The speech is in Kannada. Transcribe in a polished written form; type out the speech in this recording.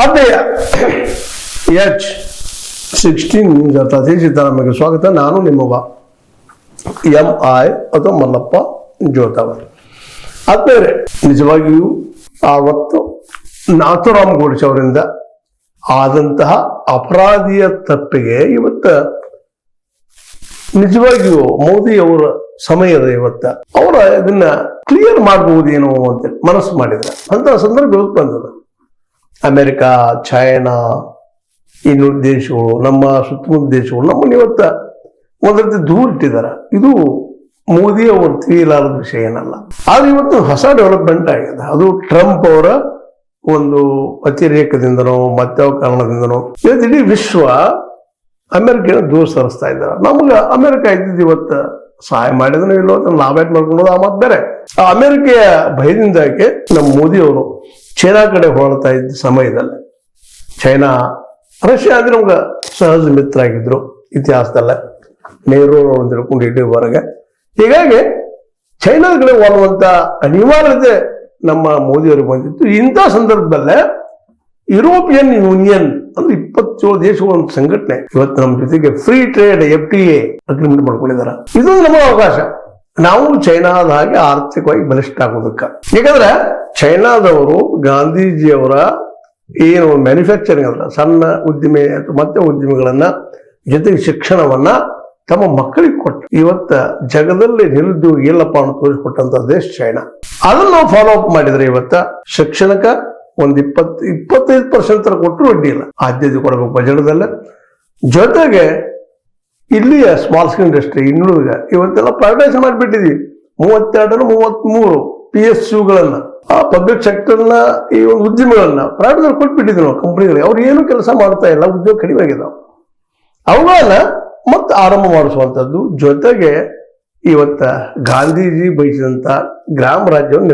ಅಧ್ಯಾಯ H16 ನ್ಯೂಸ್ ಅತಿಥಿ ಸಿದ್ದರಾಮಯ್ಯಗೆ ಸ್ವಾಗತ. ನಾನು ನಿಮ್ಮವ MI ಅಥವಾ ಮಲ್ಲಪ್ಪ ಜೋತಾವರ್. ಆದ್ಮೇಲೆ ನಿಜವಾಗಿಯೂ ಆವತ್ತು ನಾಥುರಾಮ್ ಗೋಡ್ಸೆ ಅವರಿಂದ ಆದಂತಹ ಅಪರಾಧಿಯ ತಪ್ಪಿಗೆ ಇವತ್ತು ನಿಜವಾಗಿಯೂ ಮೋದಿ ಅವರ ಸಮಯದ ಇವತ್ತ ಅವರ ಇದನ್ನ ಕ್ಲಿಯರ್ ಮಾಡಬಹುದೇನೋ ಅಂತ ಮನಸ್ಸು ಮಾಡಿದ್ರೆ ಅಂತ ಸಂದರ್ಭ ಇವತ್ತು ಬಂದದ. ಅಮೆರಿಕ, ಚೈನಾ, ಇನ್ನು ದೇಶಗಳು, ನಮ್ಮ ಸುತ್ತಮುತ್ತ ದೇಶಗಳು ನಮ್ಮನ್ನು ಇವತ್ತ ಒಂದ್ ರೀತಿ ದೂರ ಇಟ್ಟಿದ್ದಾರೆ. ಇದು ಮೋದಿ ಅವರು ತಿಳಿಯಲಾರದ ವಿಷಯ ಏನಲ್ಲ. ಆದ್ರೆ ಇವತ್ತು ಹೊಸ ಡೆವಲಪ್ಮೆಂಟ್ ಆಗಿದೆ. ಅದು ಟ್ರಂಪ್ ಅವರ ಒಂದು ಅತಿರೇಕದಿಂದನೋ ಮತ್ತೆ ಕಾರಣದಿಂದನೋ ಇವತ್ತು ಇಡೀ ವಿಶ್ವ ಅಮೆರಿಕನ ದೂರ ಸರಿಸ್ತಾ ಇದ್ದಾರೆ. ನಮ್ಗೆ ಅಮೆರಿಕ ಇದ್ದಿದ್ದು ಇವತ್ತು ಸಹಾಯ ಮಾಡಿದನೋ ಇಲ್ಲೋ ಅಂತ ನಾವೇಟ್ ಮಾಡ್ಕೊಂಡು ಆ ಮಾತು ಬೇರೆ. ಆ ಅಮೆರಿಕೆಯ ಭಯದಿಂದಾಗಿ ನಮ್ಮ ಮೋದಿ ಅವರು ಚೈನಾ ಕಡೆ ಹೊರಡ್ತಾ ಇದ್ದ ಸಮಯದಲ್ಲಿ, ಚೈನಾ ರಷ್ಯಾ ಅಂದ್ರೆ ನಮ್ಗೆ ಸಹಜ ಮಿತ್ರ ಆಗಿದ್ರು ಇತಿಹಾಸದಲ್ಲ, ನೆಹರು ಅಂತ ತಿಳ್ಕೊಂಡು ಇಟ್ಟಿವರೆಗೆ. ಹೀಗಾಗಿ ಚೈನಾದ ಕಡೆ ಹೋಗುವಂತ ಅನಿವಾರ್ಯತೆ ನಮ್ಮ ಮೋದಿಯವರಿಗೆ ಬಂದಿತ್ತು. ಇಂಥ ಸಂದರ್ಭದಲ್ಲೇ ಯುರೋಪಿಯನ್ ಯೂನಿಯನ್ ಅಂದ್ರೆ 27 ದೇಶಗಳ ಒಂದು ಸಂಘಟನೆ ಇವತ್ತು ನಮ್ಮ ಜೊತೆಗೆ ಫ್ರೀ ಟ್ರೇಡ್ FTA ಅಗ್ರಿಮೆಂಟ್ ಮಾಡ್ಕೊಂಡಿದ್ದಾರೆ. ಇದು ನಮ್ಮ ಅವಕಾಶ. ನಾವು ಚೈನಾದ ಹಾಗೆ ಆರ್ಥಿಕವಾಗಿ ಬಲಿಷ್ಠ ಆಗೋದಕ್ಕೆ. ಯಾಕಂದ್ರೆ ಚೈನಾದವರು ಗಾಂಧೀಜಿಯವರ ಏನು ಮ್ಯಾನುಫ್ಯಾಕ್ಚರಿಂಗ್ ಅಲ್ಲ, ಸಣ್ಣ ಉದ್ದಿಮೆ ಮತ್ತೆ ಉದ್ಯಮಿಗಳನ್ನ ಜೊತೆಗೆ ಶಿಕ್ಷಣವನ್ನ ತಮ್ಮ ಮಕ್ಕಳಿಗೆ ಕೊಟ್ಟು ಇವತ್ತ ಜಗದಲ್ಲಿ ನಿರುದ್ಯೋಗ ಇಲ್ಲಪ್ಪ ಅಂತ ತೋರಿಸ್ಕೊಟ್ಟಂತ ದೇಶ ಚೈನಾ. ಅದನ್ನ ನಾವು ಫಾಲೋ ಅಪ್ ಮಾಡಿದ್ರೆ ಇವತ್ತ ಶಿಕ್ಷಣಕ್ಕೆ ಒಂದು 25% ಕೊಟ್ಟರು ಅಡ್ಡಿ ಇಲ್ಲ. ಆದ್ಯತೆ ಕೊಡಬೇಕು ಬಜೆಟ್ದಲ್ಲ. ಜೊತೆಗೆ ಇಲ್ಲಿಯ ಸ್ಮಾಲ್ ಸ್ಕೇಲ್ ಇಂಡಸ್ಟ್ರಿ ಇನ್ನುಳಿದ ಇವತ್ತೆಲ್ಲ ಪ್ರೈವೇಟೈಸ್ ಮಾಡಿಬಿಟ್ಟಿದ್ವಿ. 32-33 PSUಗಳನ್ನ, ಆ ಪಬ್ಲಿಕ್ ಸೆಕ್ಟರ್ನ ಈ ಒಂದು ಉದ್ಯಮಗಳನ್ನ ಪ್ರೈವೇಟ್ ಕೊಟ್ಬಿಟ್ಟಿದ್ವಿ ನಾವು ಕಂಪನಿಗಳಿಗೆ. ಅವ್ರು ಏನು ಕೆಲಸ ಮಾಡ್ತಾ ಇಲ್ಲ, ಉದ್ಯೋಗ ಕಡಿಮೆ ಆಗಿದಾವೆ. ಅವುಗಳನ್ನ ಮತ್ತೆ ಆರಂಭ ಮಾಡಿಸುವಂಥದ್ದು. ಜೊತೆಗೆ ಇವತ್ತ ಗಾಂಧೀಜಿ ಬಯಸಿದಂತ ಗ್ರಾಮ ರಾಜ್ಯವನ್ನು